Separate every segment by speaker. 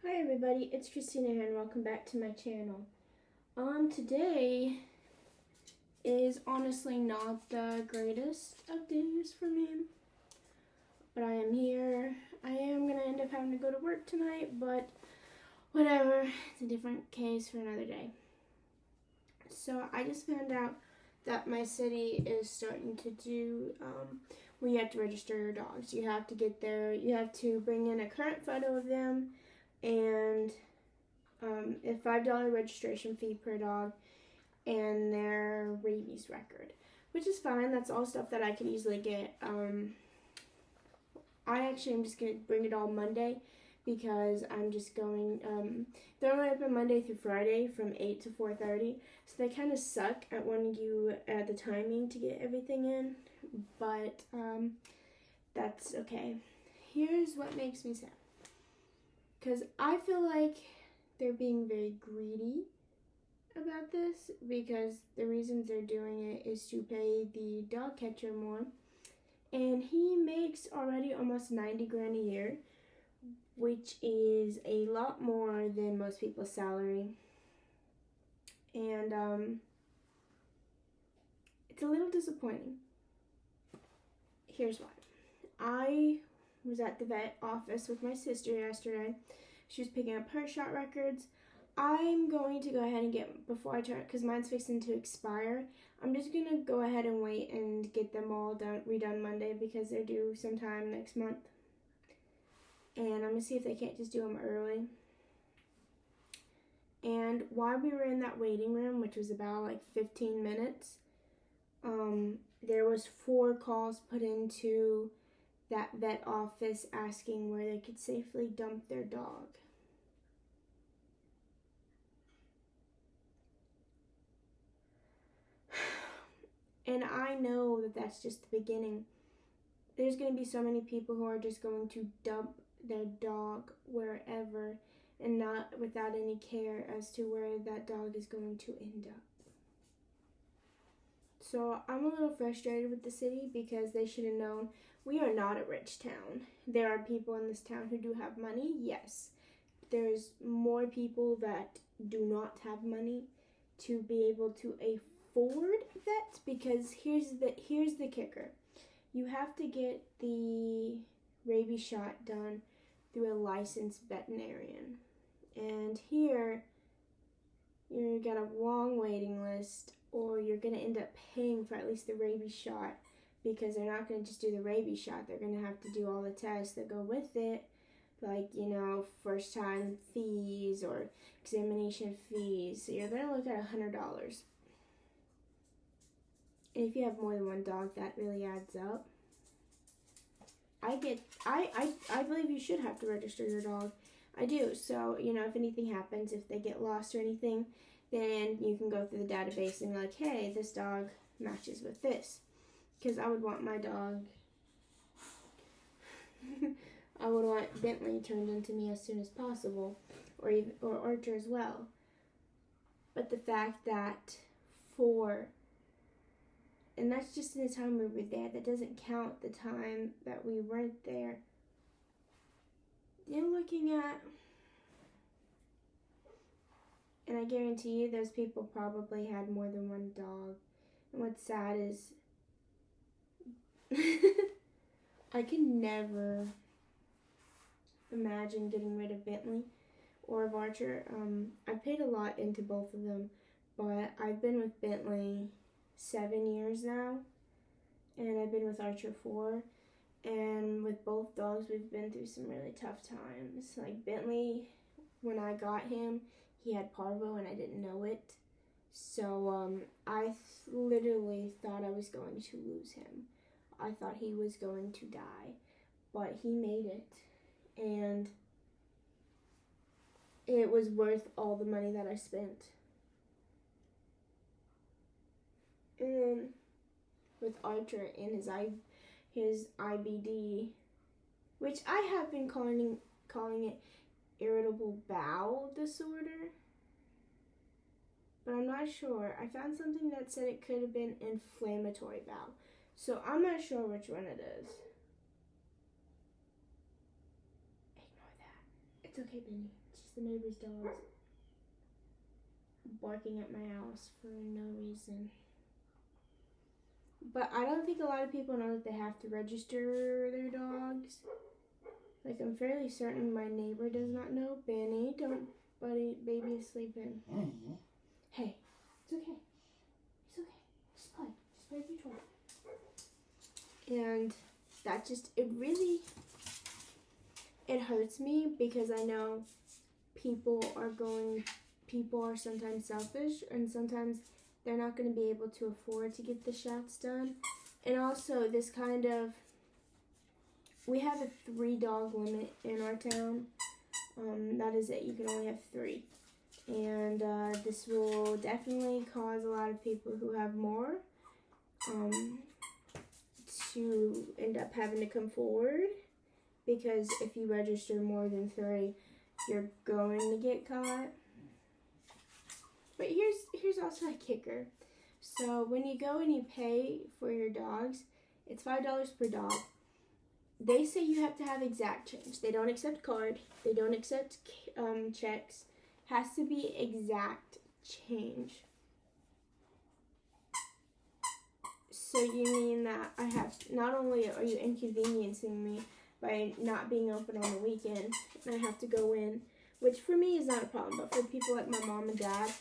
Speaker 1: Hi everybody, it's Christina here and welcome back to my channel. Today is honestly not the greatest of days for me, but I am here. I am going to end up having to go to work tonight, but whatever, it's a different case for another day. So I just found out that my city is starting to do where you have to register your dogs. You have to get there, you have to bring in a current photo of them and a $5 registration fee per dog and their rabies record, which is fine. That's all stuff that I can easily get. I actually am just going to bring it all Monday because I'm just going, they're only open Monday through Friday from 8 to 4:30, so they kind of suck at wanting you at the timing to get everything in, but that's okay. Here's what makes me sad, because I feel like they're being very greedy about this, because the reasons they're doing it is to pay the dog catcher more, and he makes already almost 90 grand a year, which is a lot more than most people's salary. And it's a little disappointing. Here's why. I was at the vet office with my sister yesterday. She was picking up her shot records. I'm going to go ahead and get, before I turn, because mine's fixing to expire, I'm just going to go ahead and wait and get them all redone Monday, because they're due sometime next month. And I'm going to see if they can't just do them early. And while we were in that waiting room, which was about like 15 minutes, there was 4 calls put into that vet office asking where they could safely dump their dog. And I know that that's just the beginning. There's going to be so many people who are just going to dump their dog wherever and not without any care as to where that dog is going to end up. So I'm a little frustrated with the city because they should have known we are not a rich town. There are people in this town who do have money, yes. There's more people that do not have money to be able to afford that, because here's the kicker. You have to get the rabies shot done through a licensed veterinarian. And here, you got a long waiting list, or you're going to end up paying for at least the rabies shot, because they're not going to just do the rabies shot. They're going to have to do all the tests that go with it, like, first time fees or examination fees. So you're going to look at $100. And if you have more than one dog, that really adds up. I believe you should have to register your dog. I do. So, if anything happens, if they get lost or anything, then you can go through the database and be like, hey, this dog matches with this. Because I would want my dog, I would want Bentley turned into me as soon as possible, or Archer as well. But the fact that and that's just in the time we were there, that doesn't count the time that we weren't there. You're looking at, and I guarantee you those people probably had more than one dog. And what's sad is I can never imagine getting rid of Bentley or of Archer. I paid a lot into both of them, but I've been with Bentley 7 years now, and I've been with Archer 4. And with both dogs, we've been through some really tough times. Like Bentley, when I got him, he had parvo and I didn't know it. So I literally thought I was going to lose him. I thought he was going to die, but he made it. And it was worth all the money that I spent. And with Archer and his IBD, which I have been calling it irritable bowel disorder, but I'm not sure. I found something that said it could have been inflammatory bowel, so I'm not sure which one it is. Ignore that. It's okay, Benny. It's just the neighbor's dogs barking at my house for no reason. But I don't think a lot of people know that they have to register their dogs. Like, I'm fairly certain my neighbor does not know. Benny, don't, buddy, baby is sleeping.
Speaker 2: Mm-hmm.
Speaker 1: Hey, it's okay. It's okay. Just play. Just play with your toy. And that just, it hurts me because I know people are sometimes selfish, and sometimes they're not going to be able to afford to get the shots done. And also, we have a 3-dog limit in our town. That is it. You can only have 3. And this will definitely cause a lot of people who have more to end up having to come forward. Because if you register more than 3, you're going to get caught. But here's also a kicker. So when you go and you pay for your dogs, it's $5 per dog. They say you have to have exact change. They don't accept card. They don't accept checks. Has to be exact change. So you mean that not only are you inconveniencing me by not being open on the weekend, and I have to go in, which for me is not a problem, but for people like my mom and dad,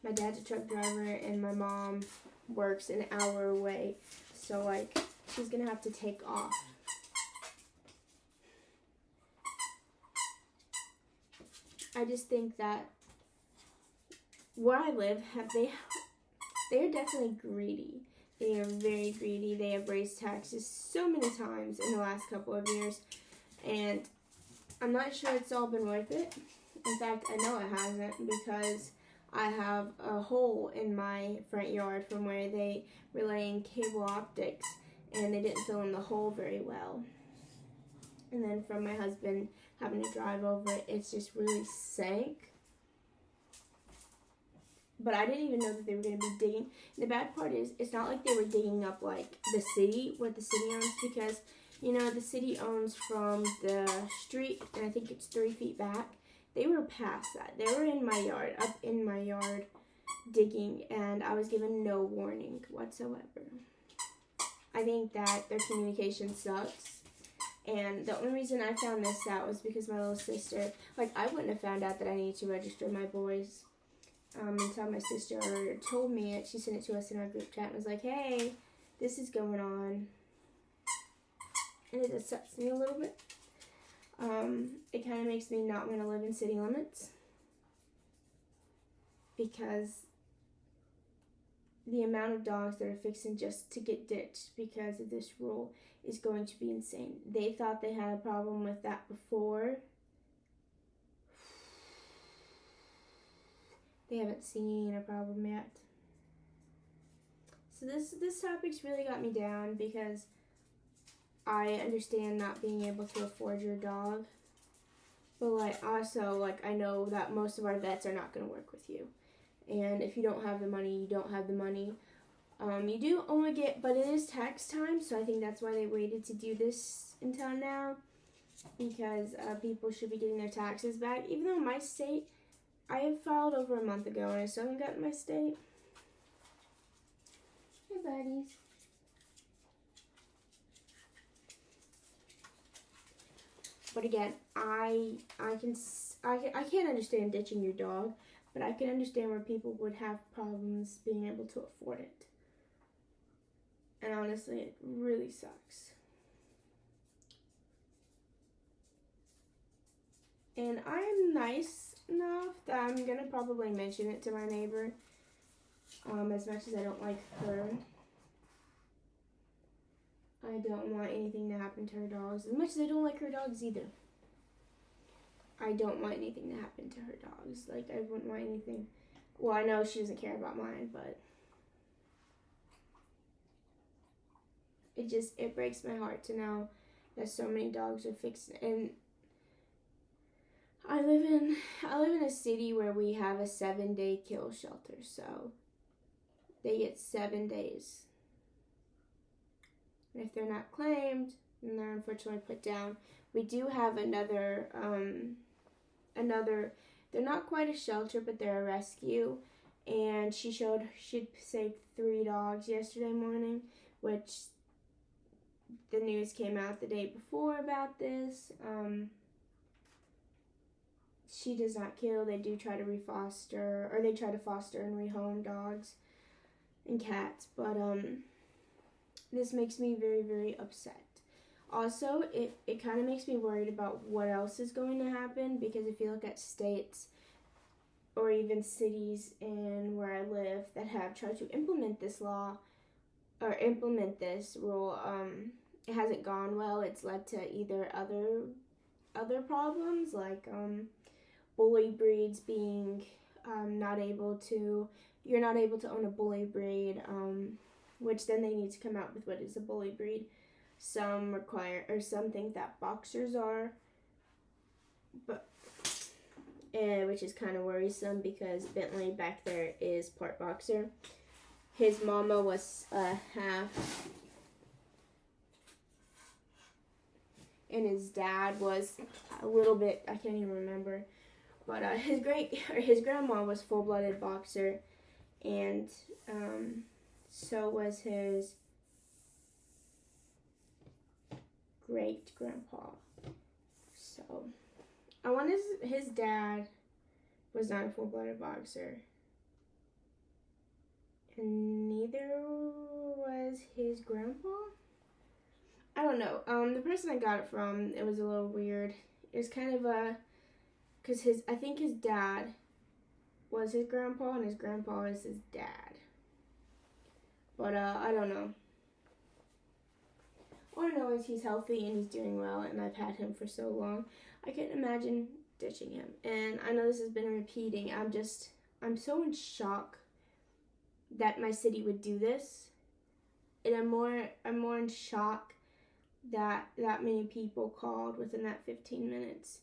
Speaker 1: my dad's a truck driver and my mom works an hour away, so like she's gonna have to take off. I just think that where I live, they are definitely greedy. They are very greedy. They have raised taxes so many times in the last couple of years, and I'm not sure it's all been worth it. In fact, I know it hasn't, because I have a hole in my front yard from where they were laying cable optics, and they didn't fill in the hole very well. And then from my husband having to drive over it, it's just really sank. But I didn't even know that they were going to be digging. The bad part is, it's not like they were digging up like the city, what the city owns, because, you know, the city owns from the street, and I think it's 3 feet back. They were past that. They were in my yard, up in my yard, digging, and I was given no warning whatsoever. I think that their communication sucks. And the only reason I found this out was because my little sister, like, I wouldn't have found out that I needed to register my boys until my sister told me it. She sent it to us in our group chat and was like, hey, this is going on. And it upsets me a little bit. It kind of makes me not want to live in city limits, because the amount of dogs that are fixing just to get ditched because of this rule is going to be insane. They thought they had a problem with that before. They haven't seen a problem yet. So this topic's really got me down, because I understand not being able to afford your dog. But like, also, like, I know that most of our vets are not going to work with you. And if you don't have the money, you don't have the money. You do only get, but it is tax time, so I think that's why they waited to do this until now, because people should be getting their taxes back. Even though my state, I have filed over a month ago, and I still haven't gotten my state. Hey, buddies. But again, I can't understand ditching your dog, but I can understand where people would have problems being able to afford it. And honestly, it really sucks. And I'm nice enough that I'm going to probably mention it to my neighbor, as much as I don't like her. I don't want anything to happen to her dogs, as much as I don't like her dogs either. I don't want anything to happen to her dogs. Like, I wouldn't want anything. Well, I know she doesn't care about mine, but it breaks my heart to know that so many dogs are fixed. And I live in a city where we have a 7-day kill shelter, so they get 7 days. And if they're not claimed, then they're unfortunately put down. We do have another another, they're not quite a shelter, but they're a rescue. And she'd saved 3 dogs yesterday morning, which the news came out the day before about this. She does not kill. They do try to refoster, or they try to foster and rehome dogs and cats, but this makes me very, very upset. Also, it kind of makes me worried about what else is going to happen, because if you look at states or even cities in where I live that have tried to implement this law or implement this rule, it hasn't gone well. It's led to either other problems like bully breeds being you're not able to own a bully breed, which then they need to come out with what is a bully breed. Some think that boxers are, but which is kind of worrisome because Bentley back there is part boxer. His mama was half, and his dad was a little bit, I can't even remember, but his grandma was full-blooded boxer, and so was his great grandpa. So his dad was not a full-blooded boxer, and neither was his grandpa. I don't know. The person I got it from, it was a little weird. It was kind of because I think his dad was his grandpa and his grandpa is his dad. But I don't know. All I know is he's healthy and he's doing well, and I've had him for so long. I couldn't imagine ditching him. And I know this has been repeating. I'm so in shock that my city would do this. And I'm more in shock that many people called within that 15 minutes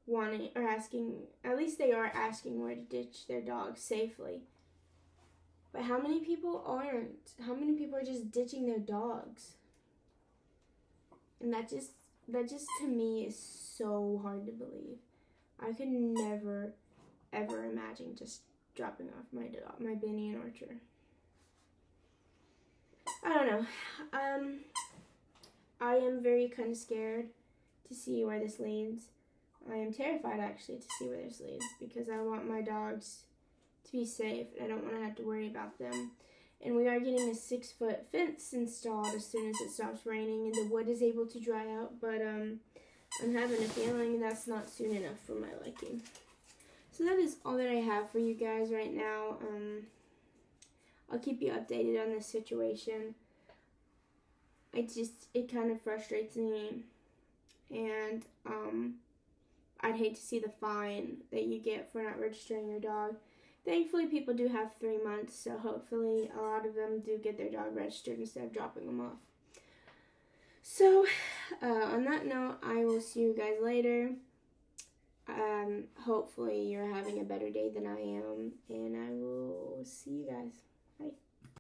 Speaker 1: wanting or asking, at least they are asking where to ditch their dogs safely. But how many people aren't? How many people are just ditching their dogs? And that just to me is so hard to believe. I could never, ever imagine just dropping off my Benny and Archer. I don't know. I am very kind of scared to see where this leads. I am terrified, actually, to see where this leads, because I want my dogs to be safe, and I don't want to have to worry about them. And we are getting a 6-foot fence installed as soon as it stops raining and the wood is able to dry out, but I'm having a feeling that's not soon enough for my liking. So that is all that I have for you guys right now. I'll keep you updated on this situation. It kind of frustrates me, and I'd hate to see the fine that you get for not registering your dog. Thankfully, people do have 3 months, so hopefully a lot of them do get their dog registered instead of dropping them off. So, on that note, I will see you guys later. Hopefully you're having a better day than I am, and I will see you guys. Bye.